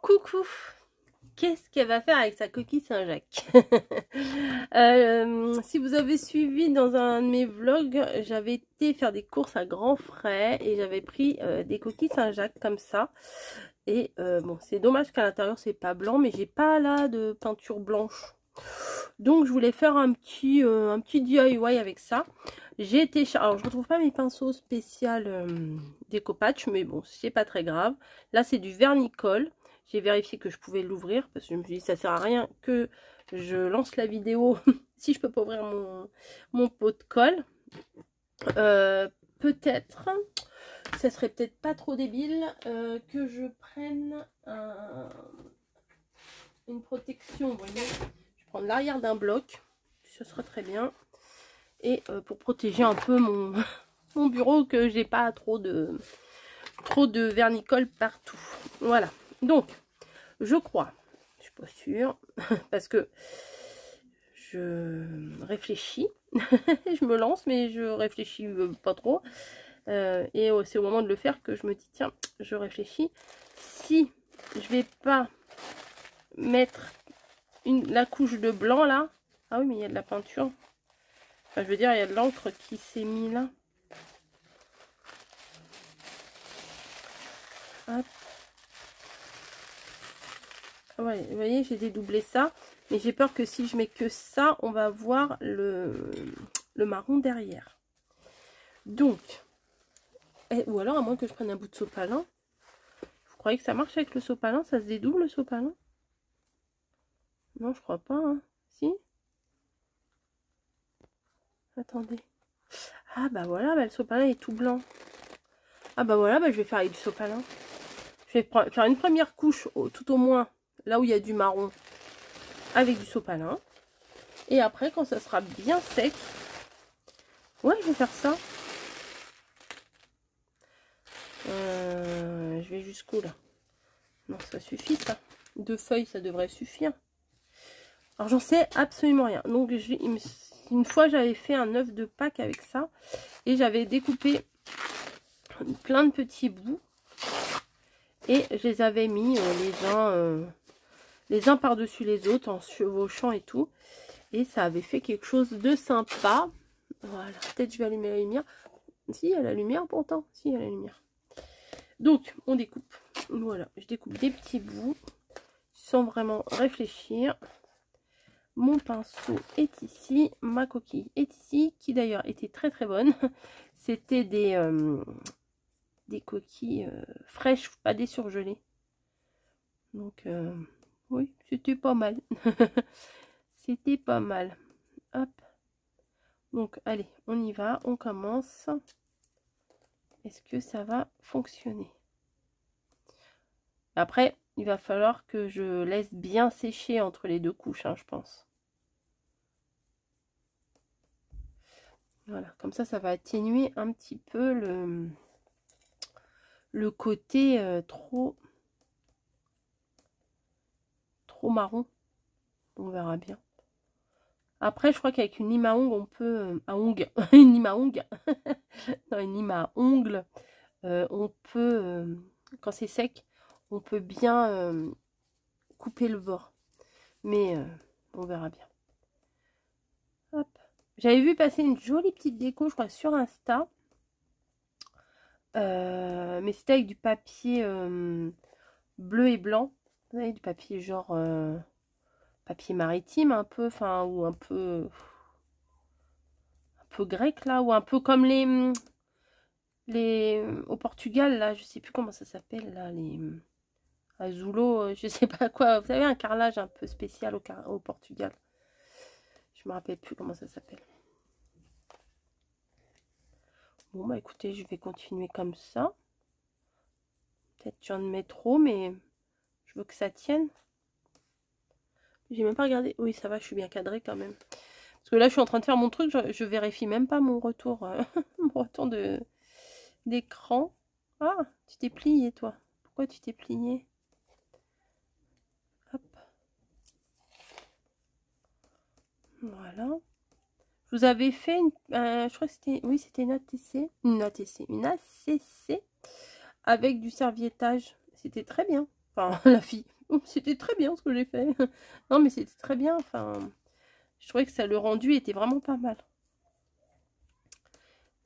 Coucou, qu'est-ce qu'elle va faire avec sa coquille Saint-Jacques? Si vous avez suivi dans un de mes vlogs, j'avais été faire des courses à grands frais et j'avais pris des coquilles Saint-Jacques comme ça. Et bon, c'est dommage qu'à l'intérieur c'est pas blanc, mais j'ai pas là de peinture blanche. Donc je voulais faire un petit DIY avec ça. J'ai été alors je retrouve pas mes pinceaux spéciaux découpage, mais bon c'est pas très grave. Là c'est du vernicole. J'ai vérifié que je pouvais l'ouvrir parce que je me suis dit ça sert à rien que je lance la vidéo si je peux pas ouvrir mon pot de colle. Peut-être, ça serait peut-être pas trop débile que je prenne une protection. Vous voyez, je vais prendre l'arrière d'un bloc, ce sera très bien. Et pour protéger un peu mon bureau, que j'ai pas trop de vernicole partout. Voilà. Donc, je crois, je suis pas sûre, parce que je réfléchis, je me lance, mais je réfléchis pas trop. Et c'est au moment de le faire que je me dis, tiens, je réfléchis. Si je vais pas mettre la couche de blanc là, ah oui, mais il y a de la peinture. Enfin, je veux dire, il y a de l'encre qui s'est mis là. Hop. Ouais, vous voyez, j'ai dédoublé ça. Mais j'ai peur que si je mets que ça, on va voir le marron derrière. Donc, ou alors à moins que je prenne un bout de sopalin. Vous croyez que ça marche avec le sopalin? Ça se dédouble le sopalin? Non, je crois pas. Hein. Si? Attendez. Ah bah voilà, bah, le sopalin est tout blanc. Ah bah voilà, bah, je vais faire avec du sopalin. Je vais faire une première couche, tout au moins, là où il y a du marron, avec du sopalin. Et après, quand ça sera bien sec, ouais, je vais faire ça. Je vais jusqu'où là? Non, ça suffit ça. 2 feuilles, ça devrait suffire. Alors, j'en sais absolument rien. Donc, une fois, j'avais fait un œuf de Pâques avec ça. Et j'avais découpé plein de petits bouts. Et je les avais mis les uns par-dessus les autres en chevauchant et tout. Et ça avait fait quelque chose de sympa. Voilà, peut-être je vais allumer la lumière. Si, il y a la lumière pourtant. Si, il y a la lumière. Donc, on découpe. Voilà, je découpe des petits bouts sans vraiment réfléchir. Mon pinceau est ici. Ma coquille est ici, qui d'ailleurs était très très bonne. C'était des coquilles fraîches, pas des surgelées. Donc, oui, c'était pas mal. C'était pas mal. Hop. Donc, allez, on y va. On commence. Est-ce que ça va fonctionner? Après, il va falloir que je laisse bien sécher entre les deux couches, hein, je pense. Voilà, comme ça, ça va atténuer un petit peu le côté trop marron. On verra bien. Après, je crois qu'avec une lime à ongles, on peut... une lime à ongles. Non, une lime à ongles. On peut, quand c'est sec, on peut bien couper le bord. Mais on verra bien. Hop. J'avais vu passer une jolie petite déco, je crois, sur Insta. Mais c'était avec du papier bleu et blanc. Vous savez, du papier genre papier maritime un peu, enfin, ou un peu grec là, ou un peu comme les au Portugal là, je sais plus comment ça s'appelle là, les azulo, je sais pas quoi. Vous savez, un carrelage un peu spécial au Portugal. Je me rappelle plus comment ça s'appelle. Bon bah écoutez, je vais continuer comme ça. Peut-être j'en mets trop, mais je veux que ça tienne. J'ai même pas regardé. Oui, ça va, je suis bien cadrée quand même. Parce que là, je suis en train de faire mon truc, je vérifie même pas mon retour, mon retour d'écran. Ah, tu t'es plié, toi. Pourquoi tu t'es plié? Hop. Voilà. Je vous avais fait je crois que c'était, oui, c'était une ACC, une ACC avec du serviettage. C'était très bien. Enfin, la fille, C'était très bien ce que j'ai fait. Non, mais c'était très bien. Enfin, je trouvais que le rendu était vraiment pas mal.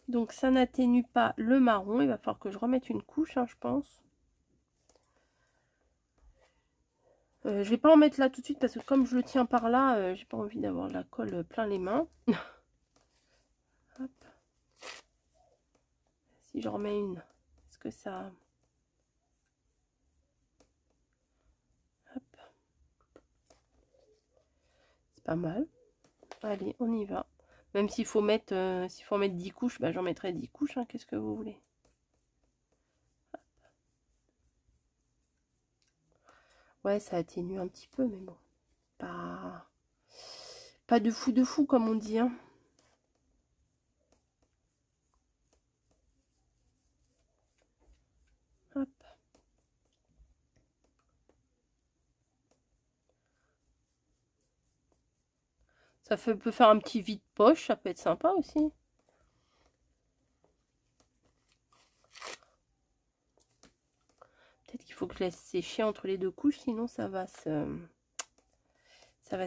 Donc, ça n'atténue pas le marron. Il va falloir que je remette une couche, hein, je pense. Je vais pas en mettre là tout de suite parce que comme je le tiens par là, j'ai pas envie d'avoir la colle plein les mains. Hop. Si je remets une, est-ce que ça... Hop. C'est pas mal. Allez, on y va. Même s'il faut mettre, s'il faut en mettre 10 couches, bah, j'en mettrai 10 couches. Hein, qu'est-ce que vous voulez? Hop. Ouais, ça atténue un petit peu, mais bon. Pas de fou comme on dit. Hein. Hop. Ça peut faire un petit vide-poche, ça peut être sympa aussi. Peut-être qu'il faut que je laisse sécher entre les deux couches, sinon ça va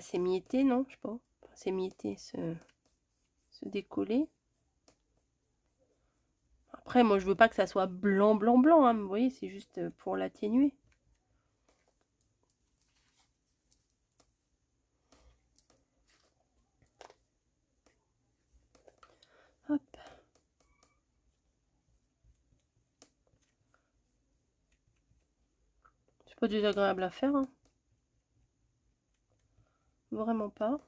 s'émietter, non? Je sais pas. S'émietter, se décoller. Après, moi, je veux pas que ça soit blanc, blanc, blanc. Hein, vous voyez, c'est juste pour l'atténuer. Hop. C'est pas désagréable à faire. Hein. Vraiment pas.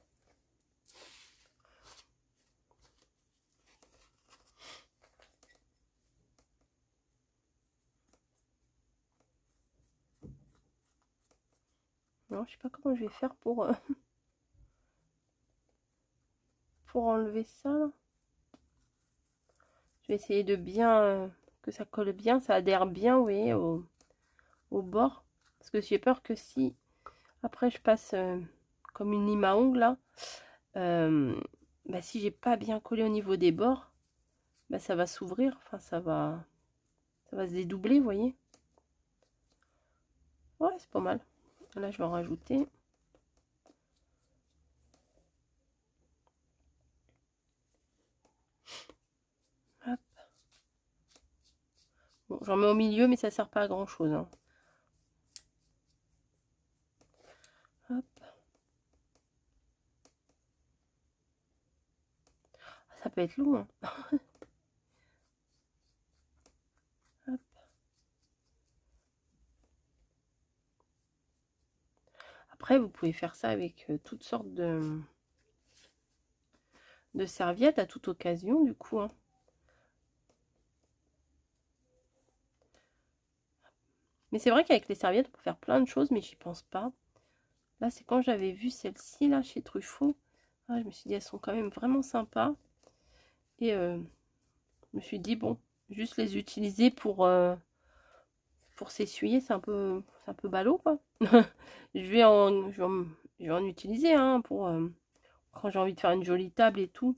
Non, je sais pas comment je vais faire pour enlever ça. Là. Je vais essayer de bien que ça colle bien, ça adhère bien, vous voyez, au bord. Parce que j'ai peur que si après je passe comme une lime à ongles là, bah, si j'ai pas bien collé au niveau des bords, bah, ça va s'ouvrir, enfin ça va se dédoubler, vous voyez. Ouais, c'est pas mal. Là, je vais en rajouter. Hop. Bon, j'en mets au milieu, mais ça sert pas à grand chose. Hein. Hop. Ça peut être long. Hein. Hop. Après, vous pouvez faire ça avec toutes sortes de serviettes à toute occasion, du coup. Hein. Mais c'est vrai qu'avec les serviettes, on peut faire plein de choses, mais j'y pense pas. Là, c'est quand j'avais vu celle-ci, là, chez Truffaut. Ah, je me suis dit, elles sont quand même vraiment sympas. Et je me suis dit, bon, juste les utiliser pour s'essuyer, c'est un peu ballot, quoi. je vais en utiliser, hein, pour quand j'ai envie de faire une jolie table et tout.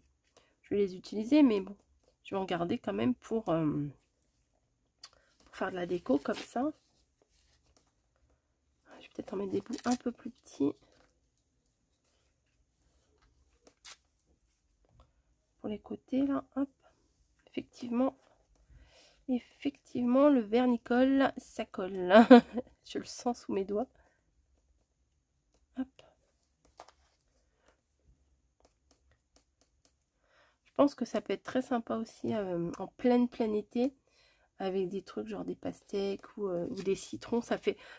Je vais les utiliser, mais bon, je vais en garder quand même pour faire de la déco comme ça. Je vais peut-être en mettre des bouts un peu plus petits. Pour les côtés, là, hop. Effectivement, le vernicole, ça colle. Je le sens sous mes doigts. Hop. Je pense que ça peut être très sympa aussi en plein été. Avec des trucs genre des pastèques ou des citrons. Je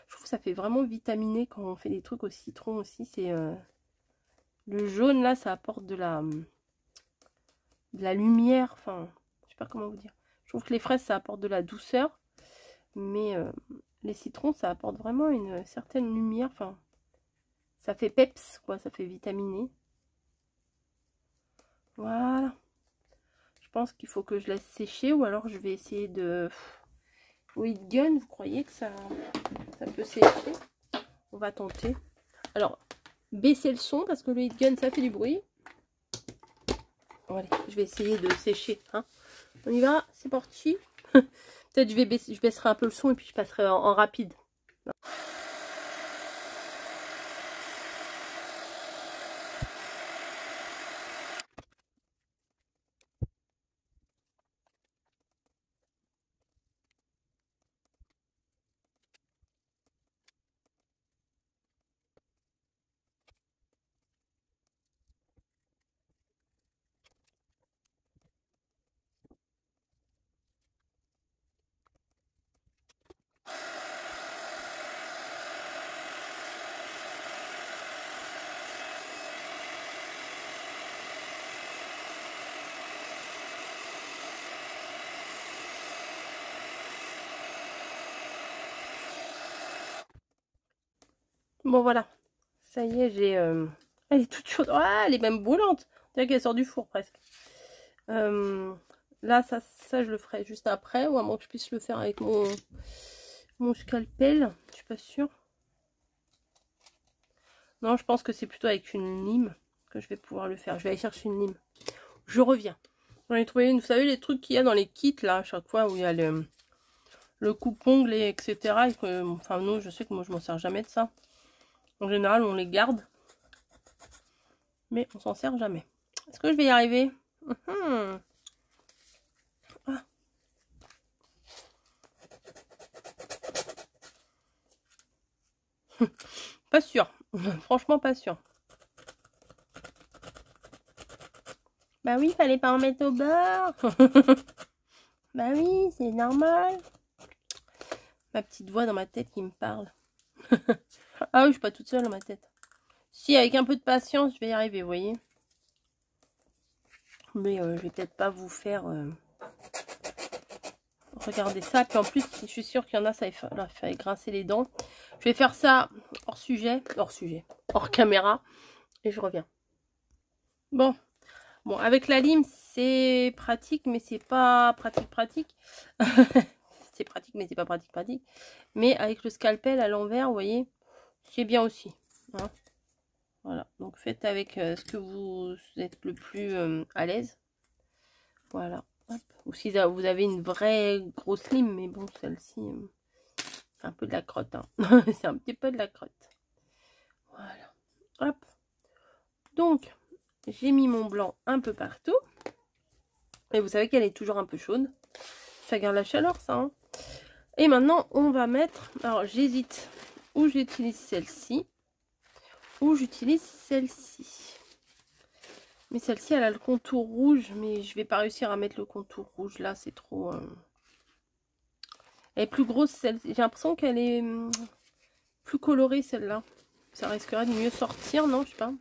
trouve que ça fait vraiment vitaminé quand on fait des trucs au citron aussi. C'est le jaune là, ça apporte de la lumière. Enfin, je sais pas comment vous dire. Je trouve que les fraises, ça apporte de la douceur. Mais les citrons, ça apporte vraiment une certaine lumière. Enfin, ça fait peps, quoi. Ça fait vitaminé. Voilà. Je pense qu'il faut que je laisse sécher. Ou alors, je vais essayer de... Heat gun, vous croyez que ça peut sécher? On va tenter. Alors, baissez le son parce que le heat gun, ça fait du bruit. Bon, allez, je vais essayer de sécher. Hein. On y va, c'est parti. Peut-être je baisserai un peu le son et puis je passerai en rapide. Bon, voilà. Ça y est, j'ai... Elle est toute chaude. Ah, elle est même brûlante. On dirait qu'elle sort du four, presque. Là, ça, je le ferai juste après. Ou à moins que je puisse le faire avec mon scalpel. Je suis pas sûre. Non, je pense que c'est plutôt avec une lime que je vais pouvoir le faire. Je vais aller chercher une lime. Je reviens. J'en ai trouvé une. Vous savez, les trucs qu'il y a dans les kits, là, à chaque fois, où il y a le coupe-ongle, etc. Et que, enfin, nous, je sais que moi, je m'en sers jamais de ça. En général, on les garde. Mais on s'en sert jamais. Est-ce que je vais y arriver? Ah. Pas sûr. Franchement, pas sûr. Bah oui, fallait pas en mettre au beurre. Bah oui, c'est normal. Ma petite voix dans ma tête qui me parle. Ah oui, je suis pas toute seule dans ma tête. Si, avec un peu de patience, je vais y arriver, vous voyez. Mais je vais peut-être pas vous faire regarder ça. Puis en plus, je suis sûre qu'il y en a, ça leur fait grincer les dents. Je vais faire ça hors caméra. Et je reviens. Bon, avec la lime, c'est pratique, mais c'est pas pratique. C'est pratique, mais c'est pas pratique. Mais avec le scalpel à l'envers, vous voyez, c'est bien aussi. Hein. Voilà, donc faites avec ce que vous êtes le plus à l'aise. Voilà. Hop. Ou si vous avez une vraie grosse lime, mais bon, celle-ci, c'est un peu de la crotte. Hein. C'est un petit peu de la crotte. Voilà. Hop. Donc, j'ai mis mon blanc un peu partout. Et vous savez qu'elle est toujours un peu chaude. Ça garde la chaleur, ça. Hein. Et maintenant, on va mettre... Alors, j'hésite. Ou j'utilise celle-ci. Ou j'utilise celle-ci. Mais celle-ci, elle a le contour rouge. Mais je vais pas réussir à mettre le contour rouge. Là, c'est trop... Elle est plus grosse, celle-ci. J'ai l'impression qu'elle est plus colorée, celle-là. Ça risquerait de mieux sortir, non? Je sais pas.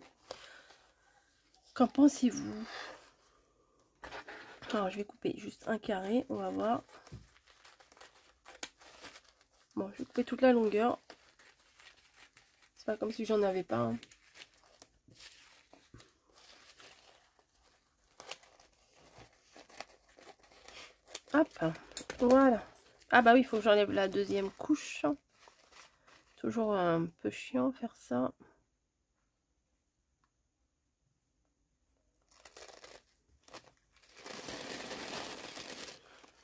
Qu'en pensez-vous? Alors, je vais couper juste un carré. On va voir. Bon, je vais couper toute la longueur. C'est pas comme si j'en avais pas. Hein. Hop, voilà. Ah bah oui, il faut que j'enlève la deuxième couche. Toujours un peu chiant faire ça.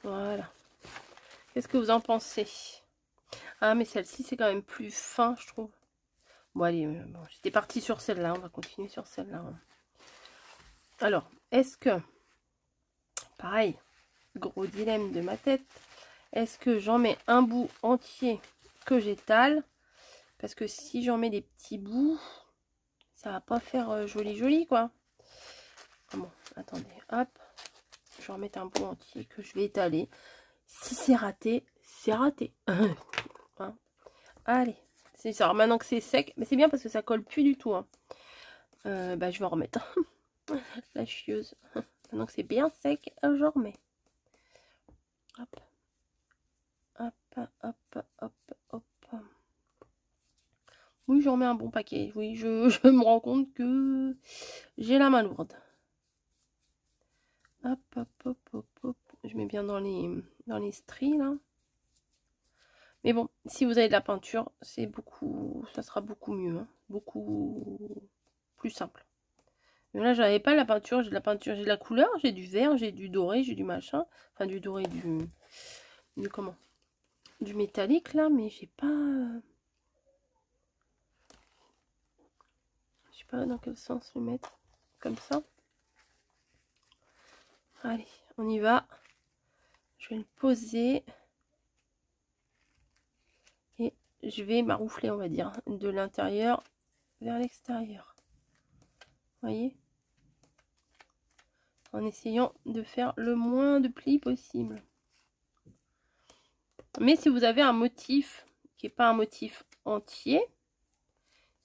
Voilà. Qu'est-ce que vous en pensez? Ah, mais celle-ci, c'est quand même plus fin, je trouve. Bon, allez, bon, j'étais partie sur celle-là. On va continuer sur celle-là. Alors, est-ce que... Pareil, gros dilemme de ma tête. Est-ce que j'en mets un bout entier que j'étale? Parce que si j'en mets des petits bouts, ça va pas faire joli, quoi. Bon, attendez, hop. Je vais en mettre un bout entier que je vais étaler. Si c'est raté, c'est raté. Hein. Allez, c'est ça. Alors maintenant que c'est sec, mais c'est bien parce que ça colle plus du tout. Hein. Bah, je vais en remettre. La chieuse. Maintenant que c'est bien sec, je remets. Hop. Hop, hop, hop, hop. Oui, j'en mets un bon paquet. Oui, je me rends compte que j'ai la main lourde. Hop, hop, hop, hop, hop. Je mets bien dans les stries, là. Mais bon, si vous avez de la peinture, c'est beaucoup, ça sera beaucoup mieux. Hein. Beaucoup plus simple. Mais là, j'avais pas la peinture. J'ai de la peinture, j'ai de la couleur, j'ai du vert, j'ai du doré, j'ai du machin. Enfin, du doré, du comment? Du métallique, là, mais j'ai pas... Je sais pas dans quel sens le mettre. Comme ça. Allez, on y va. Je vais le poser. Et je vais maroufler, on va dire, de l'intérieur vers l'extérieur. Vous voyez? En essayant de faire le moins de plis possible. Mais si vous avez un motif qui n'est pas un motif entier,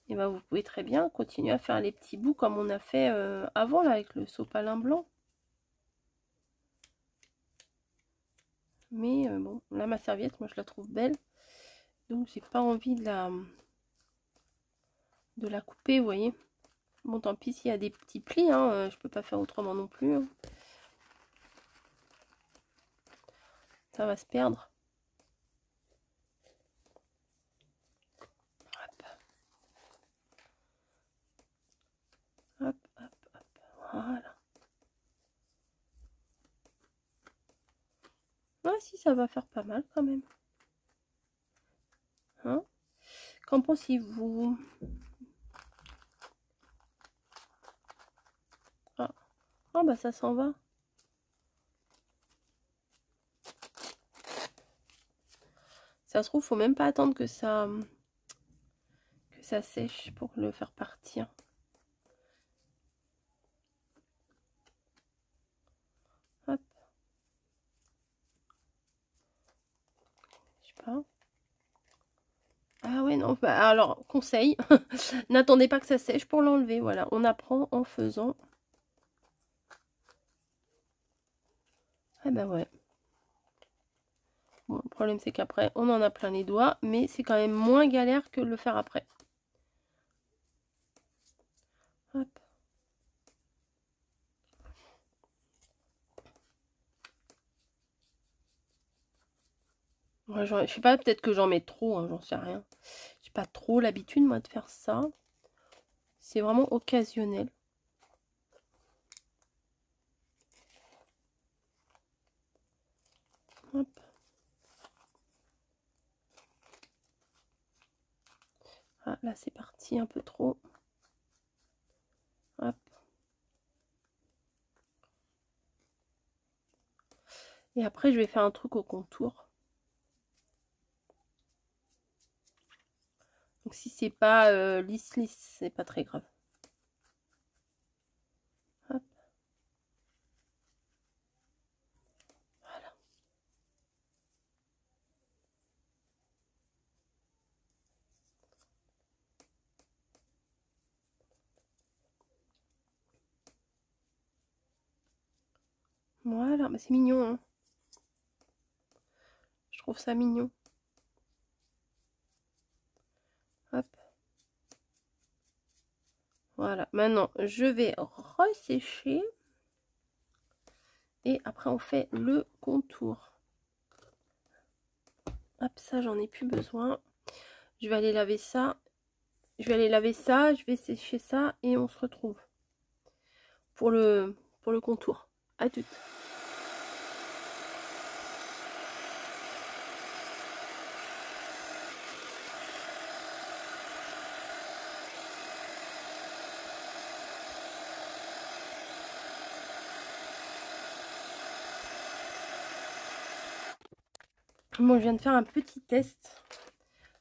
et ben vous pouvez très bien continuer à faire les petits bouts comme on a fait avant là avec le sopalin blanc. Mais bon, là ma serviette, moi je la trouve belle. Donc j'ai pas envie de la de la couper, vous voyez. Bon, tant pis s'il y a des petits plis, hein, je peux pas faire autrement non plus. Hein. Ça va se perdre. Hop. Hop, hop, hop. Voilà. Ah si, ça va faire pas mal quand même. Hein? Qu'en pensez-vous? Ah. Oh bah ça s'en va. Ça se trouve, faut même pas attendre que ça sèche pour le faire partir. Hop. Je sais pas. Ah ouais, non, bah, alors, conseil, n'attendez pas que ça sèche pour l'enlever, voilà, on apprend en faisant. Ah bah ouais. Bon, le problème c'est qu'après, on en a plein les doigts, mais c'est quand même moins galère que de le faire après. Hop. Ouais, je sais pas, peut-être que j'en mets trop, hein, j'en sais rien. J'ai pas trop l'habitude, moi, de faire ça. C'est vraiment occasionnel. Hop. Ah, là, c'est parti un peu trop. Hop. Et après, je vais faire un truc au contour. Donc, si c'est pas lisse, c'est pas très grave. Hop. Voilà. Voilà, bah, c'est mignon, hein. Je trouve ça mignon. Hop. Voilà, maintenant je vais ressécher. Et après on fait le contour. Hop, ça j'en ai plus besoin. Je vais aller laver ça. Je vais aller laver ça, je vais sécher ça et on se retrouve pour le contour. À tout. Bon, je viens de faire un petit test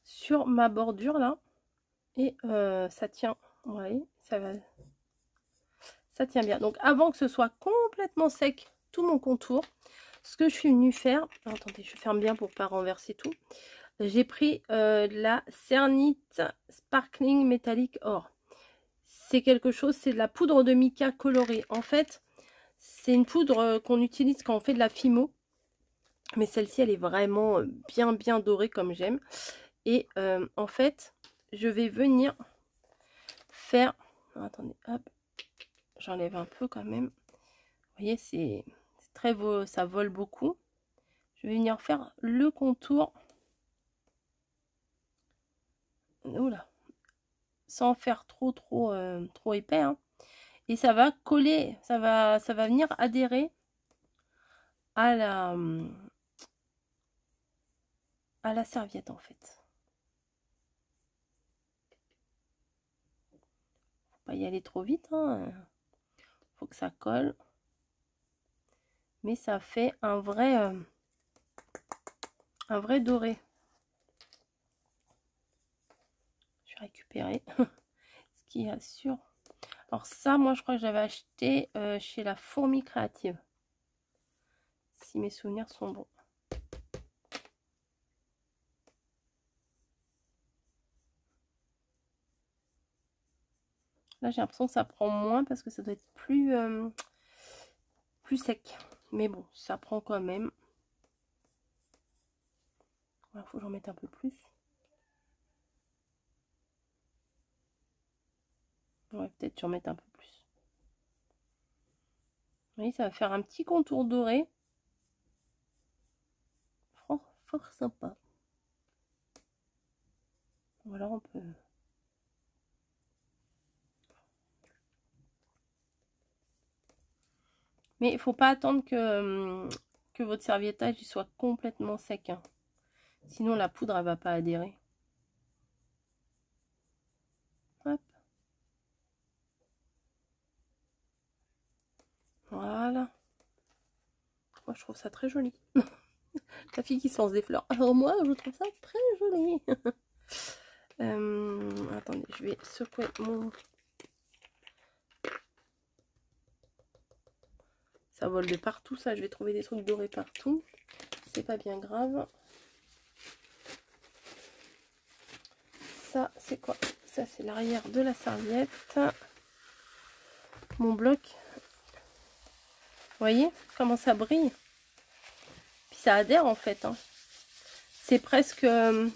sur ma bordure là. Et ça tient. Vous voyez, ça tient bien. Donc avant que ce soit complètement sec tout mon contour, ce que je suis venue faire, attendez, je ferme bien pour pas renverser tout. J'ai pris la Cernite Sparkling Metallic Or. C'est quelque chose, c'est de la poudre de mica colorée. En fait, c'est une poudre qu'on utilise quand on fait de la fimo. Mais celle-ci, elle est vraiment bien dorée comme j'aime. Et en fait, je vais venir faire... Attendez, hop, j'enlève un peu quand même. Vous voyez, c'est très beau, ça vole beaucoup. Je vais venir faire le contour. Oula, sans faire trop épais, hein. Et ça va coller, ça va venir adhérer à la serviette en fait. Faut pas y aller trop vite, hein. Faut que ça colle. Mais ça fait un vrai doré. Je vais récupérer ce qu'il y a sur. Alors ça, moi je crois que j'avais acheté chez la Fourmi Créative. Si mes souvenirs sont bons. Là, j'ai l'impression que ça prend moins parce que ça doit être plus sec. Mais bon, ça prend quand même. Il faut que j'en mette un peu plus. Ouais, peut-être tu en mettre un peu plus. Vous voyez, ça va faire un petit contour doré. Fort sympa. Voilà, on peut... Mais il faut pas attendre que votre serviettage il soit complètement sec. Hein. Sinon, la poudre, elle va pas adhérer. Hop. Voilà. Moi, je trouve ça très joli. La fille qui se lance des fleurs. Alors moi, je trouve ça très joli. Attendez, je vais secouer mon... Ça vole de partout, ça. Je vais trouver des trucs dorés partout. C'est pas bien grave. Ça, c'est quoi? Ça, c'est l'arrière de la serviette. Mon bloc. Vous voyez comment ça brille? Puis ça adhère en fait. Hein. C'est presque... je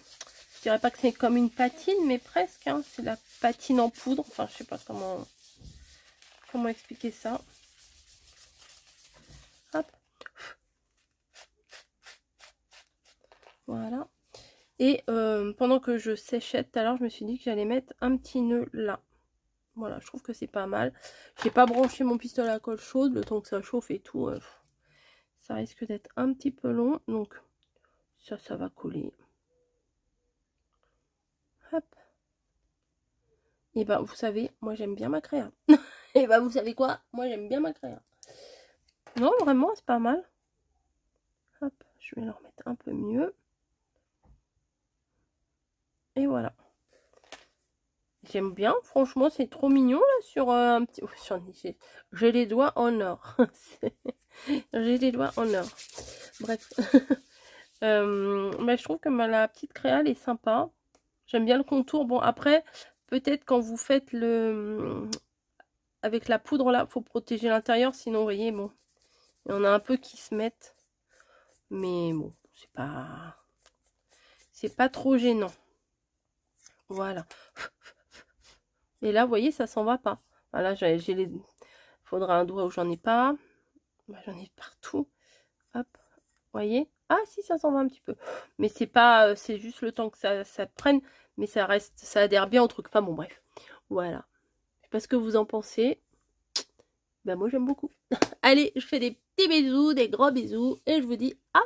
dirais pas que c'est comme une patine, mais presque. Hein. C'est la patine en poudre. Enfin, je sais pas comment expliquer ça. Hop. Voilà. Et pendant que je séchais tout à l'heure, je me suis dit que j'allais mettre un petit nœud là. Voilà, je trouve que c'est pas mal. J'ai pas branché mon pistolet à colle chaude, le temps que ça chauffe et tout. Ça risque d'être un petit peu long. Donc, ça va coller. Hop. Et ben, vous savez, moi j'aime bien ma créa. Et ben, vous savez quoi? Moi j'aime bien ma créa. Non, vraiment, c'est pas mal. Hop, je vais le remettre un peu mieux. Et voilà. J'aime bien, franchement, c'est trop mignon là sur un petit... J'ai les doigts en or. J'ai les doigts en or. Bref. Mais je trouve que la petite créale est sympa. J'aime bien le contour. Bon, après, peut-être quand vous faites le... Avec la poudre là, faut protéger l'intérieur. Sinon, vous voyez, bon, il y en a un peu qui se mettent. Mais bon, c'est pas trop gênant. Voilà. Et là, vous voyez, ça s'en va pas. Voilà, j'ai les... Faudra un doigt où j'en ai pas. Bah, j'en ai partout. Hop. Vous voyez? Ah, si, ça s'en va un petit peu. Mais c'est pas... c'est juste le temps que ça prenne. Mais ça reste... Ça adhère bien au truc. Enfin, bon, bref. Voilà. Je sais pas ce que vous en pensez. Ben, moi, j'aime beaucoup. Allez, je fais des petits bisous, des gros bisous. Et je vous dis à